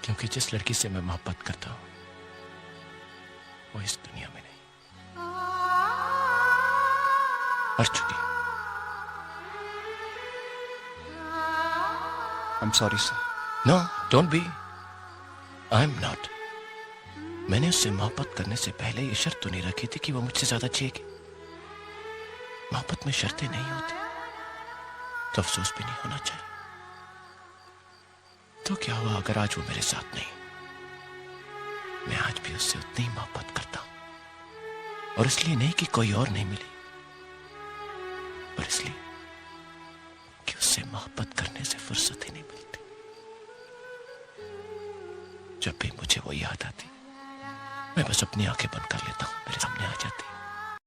क्योंकि जिस लड़की से मैं मोहब्बत करता हूं वो इस दुनिया में नहीं, मर चुकी। I'm sorry, sir. No, don't be. I am not. मैंने उससे मोहब्बत करने से पहले ये शर्त तो नहीं रखी थी कि वो मुझसे ज्यादा जिएगी। मोहब्बत में शर्तें नहीं होती तो अफसोस भी नहीं होना चाहिए। तो क्या हुआ अगर आज वो मेरे साथ नहीं? मैं आज भी उससे उतनी ही मोहब्बत करता हूं, और इसलिए नहीं कि कोई और नहीं मिली, पर इसलिए कि उससे मोहब्बत करने से फुर्सत ही नहीं मिलती। जब भी मुझे वो याद आती मैं बस अपनी आंखें बंद कर लेता हूं, मेरे सामने आ जाती।